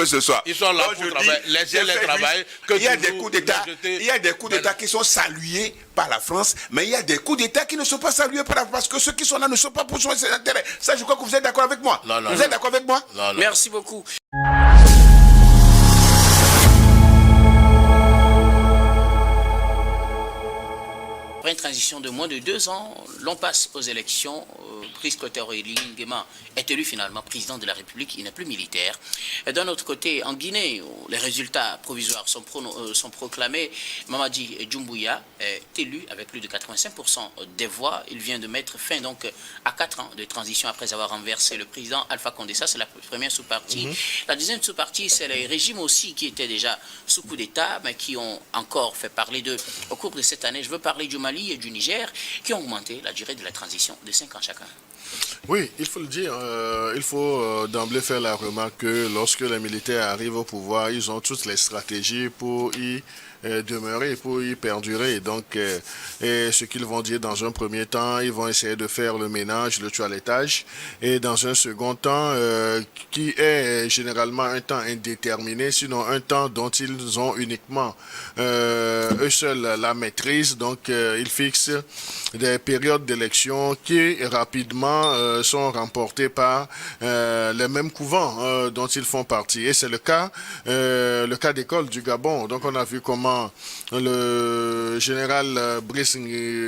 que ce soit. Ils sont là pour travailler, laisser les travailler. Il y a des coups d'État, il y a des coups d'État qui sont salués par la France, mais il y a des coups d'État qui ne sont pas salués par la France, parce que ceux qui sont là ne sont pas pour ses intérêts. Ça, je crois que vous êtes d'accord avec moi. Non, vous êtes d'accord avec moi? Non. Merci beaucoup. Après une transition de moins de 2 ans, l'on passe aux élections. Brice Clotaire Nguema est élu finalement président de la République, il n'est plus militaire. Et d'un autre côté, en Guinée, où les résultats provisoires sont proclamés, Mamadi Doumbouya est élu avec plus de 85% des voix. Il vient de mettre fin donc à 4 ans de transition après avoir renversé le président Alpha Condé. Ça, c'est la première sous-partie. La deuxième sous-partie, c'est les régimes aussi qui étaient déjà sous coup d'État, mais qui ont encore fait parler d'eux au cours de cette année. Je veux parler du Mali et du Niger, qui ont augmenté la durée de la transition de 5 ans chacun. Oui, il faut le dire. Il faut d'emblée faire la remarque que lorsque les militaires arrivent au pouvoir, ils ont toutes les stratégies pour y demeurer, pour y perdurer. Donc, ce qu'ils vont dire dans un premier temps, ils vont essayer de faire le ménage, le toilettage. Et dans un second temps, qui est généralement un temps indéterminé, sinon un temps dont ils ont uniquement eux seuls la maîtrise. Donc, ils fixent des périodes d'élection qui rapidement sont remportées par les mêmes couvents dont ils font partie. Et c'est le cas d'école du Gabon. Donc, on a vu comment le général Brice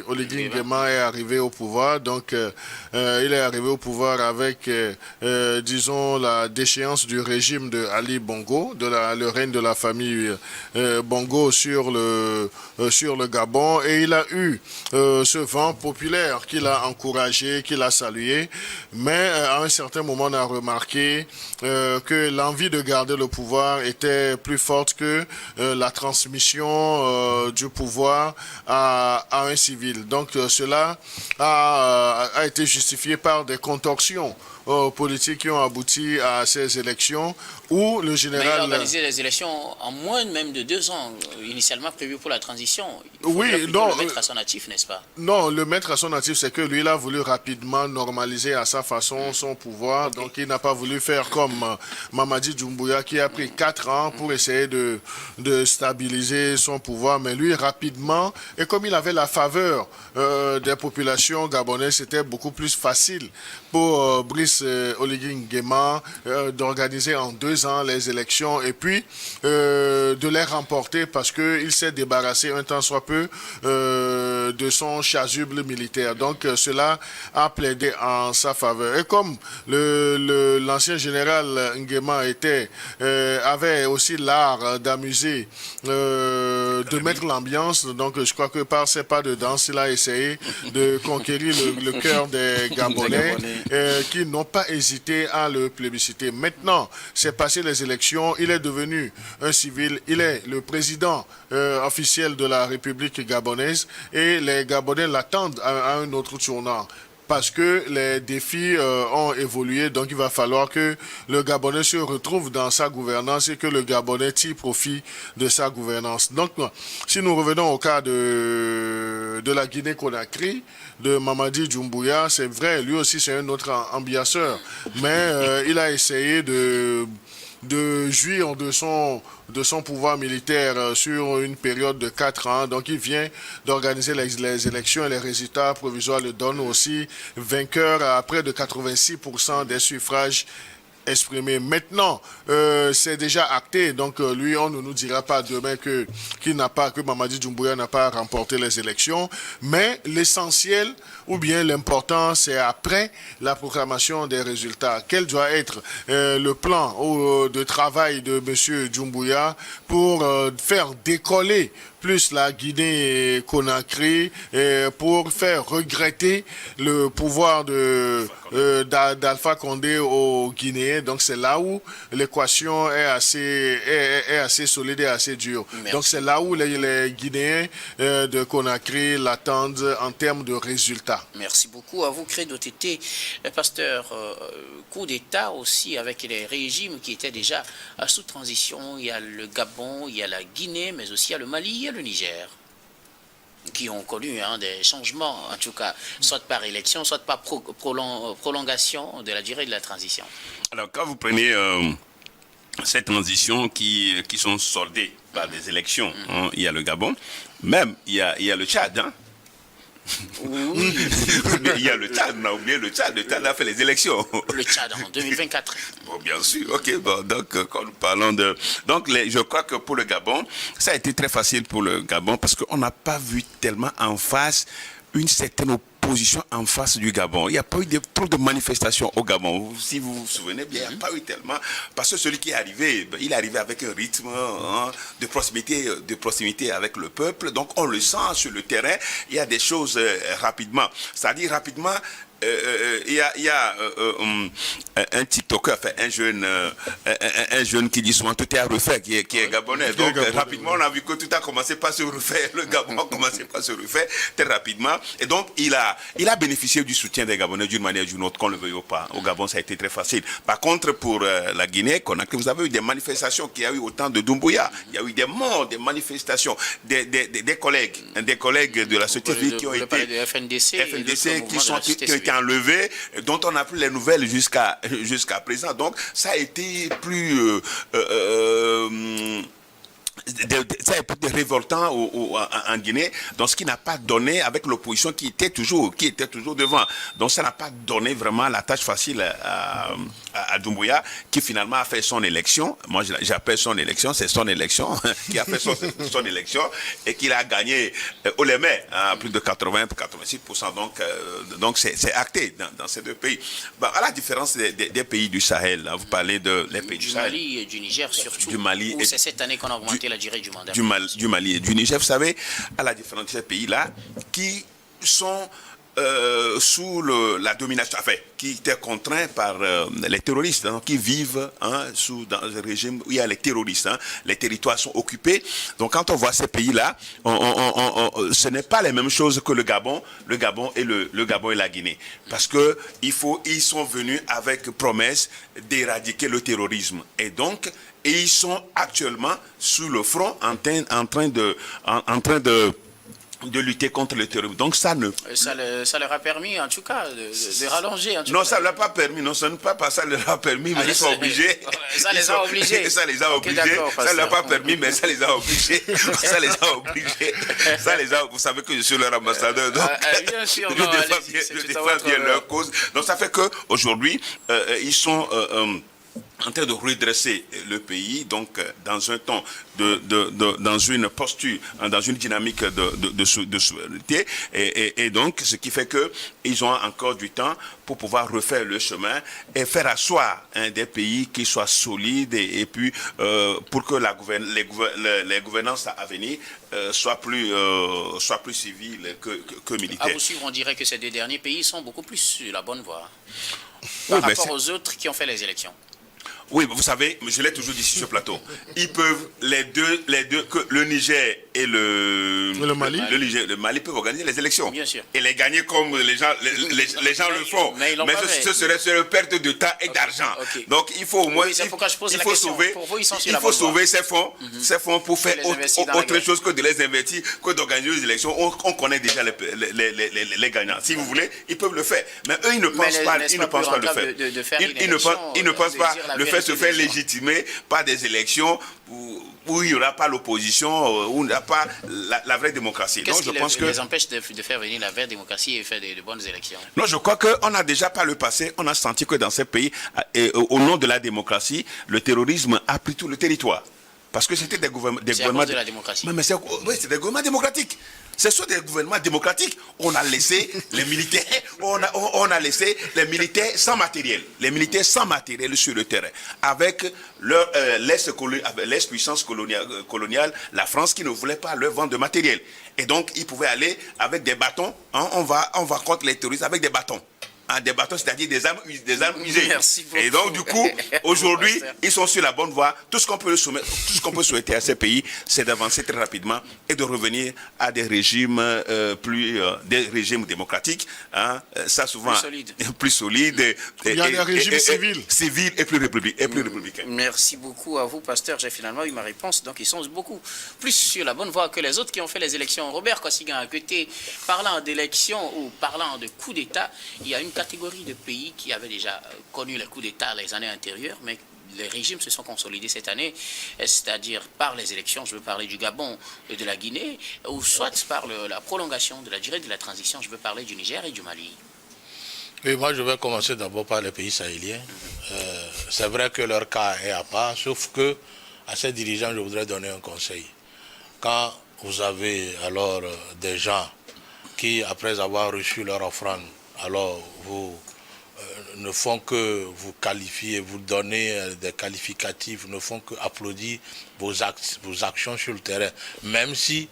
Oligui Nguema est arrivé au pouvoir. Donc, il est arrivé au pouvoir avec, disons, la déchéance du régime de Ali Bongo, le règne de la famille Bongo sur le Gabon. Et il a eu ce vent populaire qu'il a encouragé, qu'il a salué. Mais à un certain moment, on a remarqué que l'envie de garder le pouvoir était plus forte que la transmission du pouvoir à un civil. Donc cela a été justifié par des contorsions politiques qui ont abouti à ces élections où le général... Mais il a organisé les élections en moins même de 2 ans, initialement prévues pour la transition. Oui, non. Le mettre à son actif, n'est-ce pas? Non, le mettre à son actif, c'est que lui, il a voulu rapidement normaliser à sa façon son pouvoir. Okay. Donc, il n'a pas voulu faire comme Mamadi Doumbouya qui a pris 4 ans pour essayer de stabiliser son pouvoir. Mais lui, rapidement, et comme il avait la faveur des populations gabonaises, c'était beaucoup plus facile pour Brice Oligui Nguema d'organiser en 2 ans les élections et puis de les remporter parce qu'il s'est débarrassé un temps soit peu de son chasuble militaire. Donc cela a plaidé en sa faveur. Et comme l'ancien général Nguema avait aussi l'art d'amuser, de mettre l'ambiance, donc je crois que par ses pas de danse, il a essayé de conquérir le cœur des Gabonais qui n'ont pas hésité à le plébisciter. Maintenant, c'est passé les élections, il est devenu un civil, il est le président officiel de la République gabonaise et les Gabonais l'attendent à un autre tournant. Parce que les défis ont évolué, donc il va falloir que le Gabonais se retrouve dans sa gouvernance et que le Gabonais tire profit de sa gouvernance. Donc, si nous revenons au cas de la Guinée-Conakry, de Mamadi Doumbouya, c'est vrai, lui aussi c'est un autre ambianceur, mais il a essayé de jouir de son pouvoir militaire sur une période de 4 ans. Donc, il vient d'organiser les élections et les résultats provisoires le donnent aussi vainqueur à près de 86% des suffrages exprimé. Maintenant, c'est déjà acté, donc lui, on ne nous dira pas demain que Mamadi Doumbouya n'a pas remporté les élections, mais l'essentiel ou bien l'important, c'est après la proclamation des résultats. Quel doit être le plan de travail de M. Doumbouya pour faire décoller plus la Guinée-Conakry pour faire regretter le pouvoir d'Alpha Condé aux Guinéens. Donc c'est là où l'équation est assez solide et assez dure. Merci. Donc c'est là où les Guinéens de Conakry l'attendent en termes de résultats. Merci beaucoup à vous, Credo Tété. Pasteur, coup d'État aussi avec les régimes qui étaient déjà sous transition. Il y a le Gabon, il y a la Guinée, mais aussi il y a le Mali et le Niger, qui ont connu des changements, en tout cas, soit par élection, soit par prolongation de la durée de la transition. Alors, quand vous prenez ces transitions qui sont soldées par des élections. Hein. Il y a le Gabon, même il y a le Tchad. Hein. Oui. Il y a le Tchad, on a oublié le Tchad. Le Tchad a fait les élections. Le Tchad en 2024. Bon, bien sûr, ok. Bon, donc, quand nous parlons de... Donc, je crois que pour le Gabon, ça a été très facile pour le Gabon parce qu'on n'a pas vu tellement en face une certaine opposition en face du Gabon. Il n'y a pas eu trop de manifestations au Gabon. Si vous vous souvenez bien, il n'y a pas eu tellement... Parce que celui qui est arrivé, il est arrivé avec un rythme de proximité avec le peuple. Donc, on le sent sur le terrain. Il y a des choses rapidement. C'est-à-dire rapidement... il y a un TikToker, enfin, un jeune qui dit souvent tout est à refaire, qui est gabonais. Donc rapidement, on a vu que tout a commencé par se refaire. Le Gabon a commencé par se refaire très rapidement. Et donc, il a bénéficié du soutien des Gabonais d'une manière ou d'une autre, qu'on le veuille ou pas. Au Gabon, ça a été très facile. Par contre, pour la Guinée, vous avez eu des manifestations qu'il y a eu au temps de Doumbouya. Il y a eu des morts, des manifestations, des collègues de la société civile qui ont été... de FNDC qui ont été enlevés, dont on n'a plus les nouvelles jusqu'à présent. Donc, ça a été plus... ça a été révoltant en Guinée, donc ce qui n'a pas donné avec l'opposition qui était toujours devant. Donc ça n'a pas donné vraiment la tâche facile à Doumbouya, qui finalement a fait son élection. Moi j'appelle son élection, c'est son élection, qui a fait son élection et qu'il a gagné au les mains à plus de 80-86%. Donc c'est acté dans ces deux pays. Bon, à la différence des pays du Sahel, là, vous parlez des pays du Sahel. Mali et du Niger surtout. Du Mali où c'est cette année qu'on a augmenté la durée du mandat. Du Mali et du Niger, vous savez, à la différence de ces pays-là, qui sont sous la domination, enfin, qui étaient contraints par les terroristes, hein, qui vivent dans un régime où il y a les terroristes, hein, les territoires sont occupés. Donc quand on voit ces pays-là, ce n'est pas les mêmes choses que le Gabon et la Guinée. Parce que ils sont venus avec promesse d'éradiquer le terrorisme. Et donc, ils sont actuellement sur le front en train de lutter contre le terrorisme. Donc ça leur a permis en tout cas de rallonger. Non, ça ne l'a pas permis. Non, ça ne pas ça leur a permis, mais ils sont obligés. Ça les a obligés. Ça les a obligés. Ça ne l'a pas permis, mais ça les a obligés. Ça les a obligés. Vous savez que je suis leur ambassadeur. Donc, bien sûr, je défends bien leur cause. Donc ça fait qu'aujourd'hui, ils sont... en train de redresser le pays, donc dans un temps, dans une posture, dans une dynamique de souveraineté, et donc ce qui fait qu'ils ont encore du temps pour pouvoir refaire le chemin et faire asseoir des pays qui soient solides et puis pour que les gouvernances à venir soient plus civiles que militaires. À vous suivre, on dirait que ces deux derniers pays sont beaucoup plus sur la bonne voie par rapport aux autres qui ont fait les élections. Oui, vous savez, je l'ai toujours dit sur ce plateau. Ils peuvent, les deux, que le Niger et le Mali. Le Mali peuvent organiser les élections. Bien sûr. Et les gagner comme les gens le font. Mais ce serait une perte de temps et d'argent. Okay. Donc il faut au moins, il faut sauver ces fonds pour faire autre chose que de les investir, que d'organiser les élections. On connaît déjà les gagnants. Si vous voulez, ils peuvent le faire. Mais eux, ils ne pensent pas le faire. Ils ne pensent pas le faire se faire légitimer par des élections où il n'y aura pas l'opposition, où il n'y aura pas la vraie démocratie. Qu'est-ce qui les empêche de faire venir la vraie démocratie et faire de bonnes élections? Non, je crois qu'on n'a déjà pas le passé. On a senti que dans ces pays, au nom de la démocratie, le terrorisme a pris tout le territoire. Parce que c'était des gouvernements... C'est à cause de la démocratie. Mais c'est des gouvernements démocratiques. Ce sont des gouvernements démocratiques. On a laissé les militaires, on a laissé les militaires sans matériel. Les militaires sans matériel sur le terrain. Avec l'ex-puissance coloniale, la France qui ne voulait pas leur vendre de matériel. Et donc, ils pouvaient aller avec des bâtons. On va contre les terroristes avec des bâtons. Des bâtons, c'est-à-dire des armes usées. Merci beaucoup. Et donc, du coup, aujourd'hui, ils sont sur la bonne voie. Tout ce qu'on peut souhaiter à ces pays, c'est d'avancer très rapidement et de revenir à des régimes des régimes démocratiques. Ça, souvent, plus solides. Il y a des régimes civils. Civils et plus républicains. Merci beaucoup à vous, pasteur. J'ai finalement eu ma réponse. Donc, ils sont beaucoup plus sur la bonne voie que les autres qui ont fait les élections. Robert Kosigan, à côté, parlant d'élections ou parlant de coup d'État, il y a une catégorie de pays qui avaient déjà connu les coups d'État les années antérieures, mais les régimes se sont consolidés cette année, c'est-à-dire par les élections, je veux parler du Gabon et de la Guinée, ou soit par la prolongation de la durée de la transition, je veux parler du Niger et du Mali. Oui, moi je vais commencer d'abord par les pays sahéliens. C'est vrai que leur cas est à part, sauf que à ces dirigeants, je voudrais donner un conseil. Quand vous avez alors des gens qui, après avoir reçu leur offrande, alors vous ne font que vous qualifier, vous donner des qualificatifs, ne font que applaudir vos actions sur le terrain, même si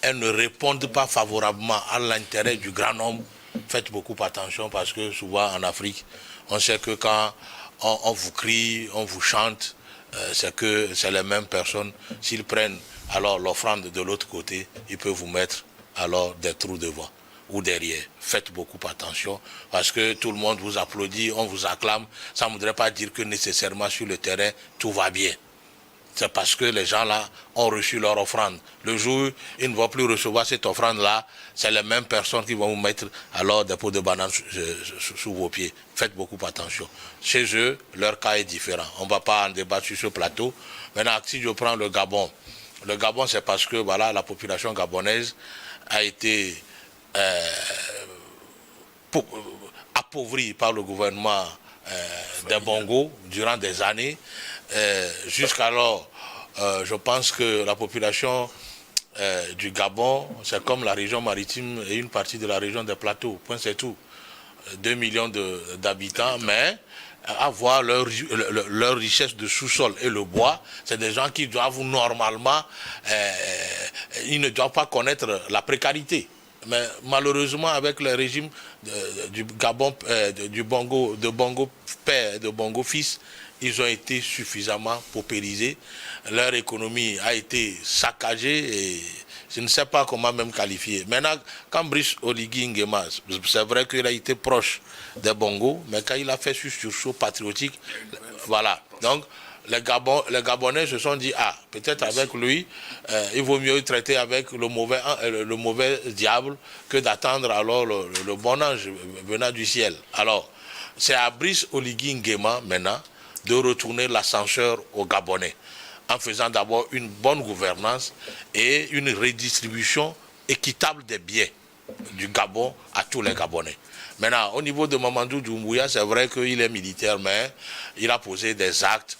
elles ne répondent pas favorablement à l'intérêt du grand nombre. Faites beaucoup attention parce que souvent en Afrique, on sait que quand on vous crie, on vous chante, c'est que c'est les mêmes personnes. S'ils prennent alors l'offrande de l'autre côté, ils peuvent vous mettre alors des trous devant ou derrière. Faites beaucoup attention parce que tout le monde vous applaudit, on vous acclame. Ça ne voudrait pas dire que nécessairement sur le terrain, tout va bien. C'est parce que les gens-là ont reçu leur offrande. Le jour où ils ne vont plus recevoir cette offrande-là, c'est les mêmes personnes qui vont vous mettre alors des pots de banane sous vos pieds. Faites beaucoup attention. Chez eux, leur cas est différent. On ne va pas en débattre sur ce plateau. Maintenant, si je prends le Gabon c'est parce que voilà, la population gabonaise a été appauvrie par le gouvernement des Bongo durant des années. Jusqu'alors, je pense que la population du Gabon, c'est comme la région maritime et une partie de la région des plateaux. Point, c'est tout. 2 millions d'habitants, mais avoir leur richesse de sous-sol et le bois, c'est des gens qui doivent normalement, ils ne doivent pas connaître la précarité. Mais malheureusement, avec le régime du Gabon, de Bongo père et de Bongo fils, ils ont été suffisamment paupérisés. Leur économie a été saccagée et je ne sais pas comment même qualifier. Maintenant, quand Brice Oligui Nguema, c'est vrai qu'il a été proche des Bongo, mais quand il a fait ce sursaut patriotique, voilà. Donc, les Gabonais se sont dit, ah, peut-être avec lui, il vaut mieux traiter avec le mauvais diable que d'attendre alors le bon ange venant du ciel. Alors, c'est à Brice Oligui Nguema maintenant de retourner l'ascenseur aux Gabonais en faisant d'abord une bonne gouvernance et une redistribution équitable des biens du Gabon à tous les Gabonais. Maintenant, au niveau de Mamadou Doumbouya, c'est vrai qu'il est militaire, mais il a posé des actes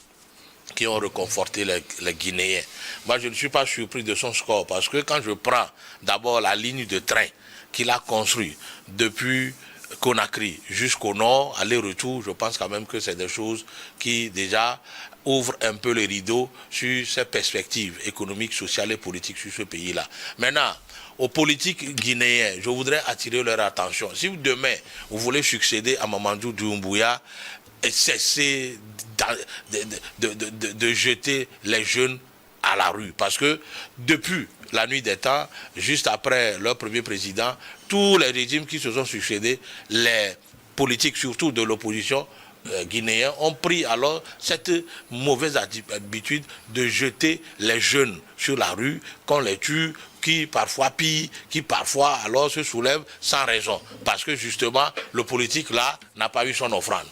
qui ont réconforté les Guinéens. Moi, je ne suis pas surpris de son score parce que quand je prends d'abord la ligne de train qu'il a construite depuis Conakry jusqu'au nord, aller-retour, je pense quand même que c'est des choses qui déjà ouvrent un peu les rideaux sur ces perspectives économiques, sociales et politiques sur ce pays-là. Maintenant, aux politiques guinéens, je voudrais attirer leur attention. Si demain, vous voulez succéder à Mamadou Doumbouya, cessez de jeter les jeunes à la rue. Parce que depuis la nuit des temps, juste après leur premier président, tous les régimes qui se sont succédés, les politiques surtout de l'opposition guinéenne ont pris alors cette mauvaise habitude de jeter les jeunes sur la rue, qu'on les tue, qui parfois pillent, qui parfois alors se soulèvent sans raison. Parce que justement, le politique là n'a pas eu son offrande.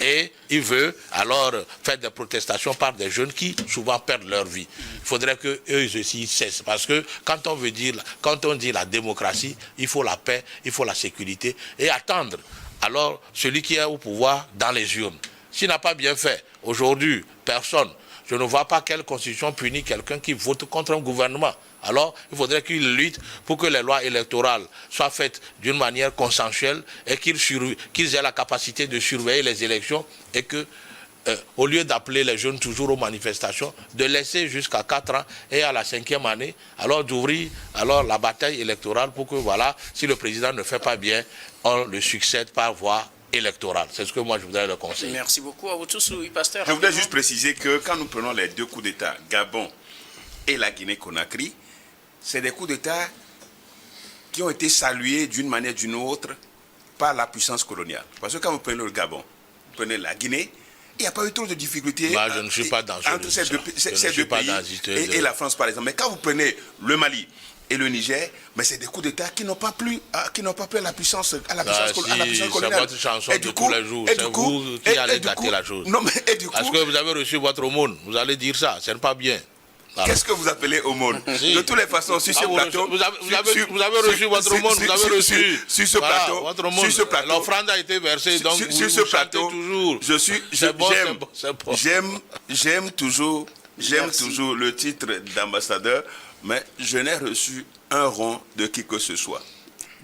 Et il veut alors faire des protestations par des jeunes qui souvent perdent leur vie. Il faudrait qu'eux aussi cessent. Parce que quand on dit la démocratie, il faut la paix, il faut la sécurité et attendre alors celui qui est au pouvoir dans les urnes. S'il n'a pas bien fait, aujourd'hui, personne, je ne vois pas quelle constitution punit quelqu'un qui vote contre un gouvernement. Alors, il faudrait qu'il lutte pour que les lois électorales soient faites d'une manière consensuelle et qu'ils aient la capacité de surveiller les élections et que, au lieu d'appeler les jeunes toujours aux manifestations, de laisser jusqu'à 4 ans et à la 5e année, alors d'ouvrir alors la bataille électorale pour que, voilà, si le président ne fait pas bien, on le succède par voie électorale. C'est ce que moi je voudrais le conseiller. Merci beaucoup à vous tous, oui, pasteur. Je voudrais juste préciser que quand nous prenons les deux coups d'État, Gabon et la Guinée-Conakry, c'est des coups d'État qui ont été salués d'une manière ou d'une autre par la puissance coloniale. Parce que quand vous prenez le Gabon, vous prenez la Guinée, il n'y a pas eu trop de difficultés je ne suis pas dans entre ces deux pays et la France, par exemple. Mais quand vous prenez le Mali et et le Niger, mais c'est des coups d'État qui n'ont pas plu à la puissance, C'est coloniale. votre chanson de tous les jours. C'est vous qui allez gâter la chose. Non, mais et du coup, parce que vous avez reçu votre aumône. Vous allez dire ça. Ce n'est pas bien. Voilà. Qu'est-ce que vous appelez aumône? Si. De toutes les façons, sur ce plateau... Vous avez reçu votre aumône, vous avez reçu. Sur ce plateau, votre aumône, l'offrande a été versée, donc sur ce plateau, toujours. J'aime toujours le titre d'ambassadeur, mais je n'ai reçu un rond de qui que ce soit.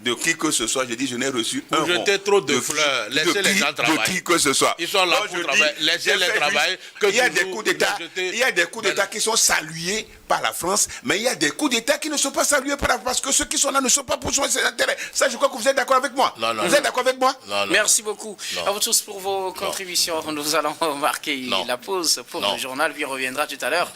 De qui que ce soit, je dis, je n'ai reçu un rond. Vous jetez trop de fleurs, laissez les gens travailler. De qui que ce soit. Ils sont là pour travailler, laissez-les travailler. Il y a des coups d'État, qui sont salués par la France, mais il y a des coups d'État qui ne sont pas salués par la France, parce que ceux qui sont là ne sont pas pour ses intérêts. Ça, je crois que vous êtes d'accord avec moi. Vous êtes d'accord avec moi? Merci beaucoup à vous tous pour vos contributions. Nous allons marquer la pause pour le journal, puis on reviendra tout à l'heure.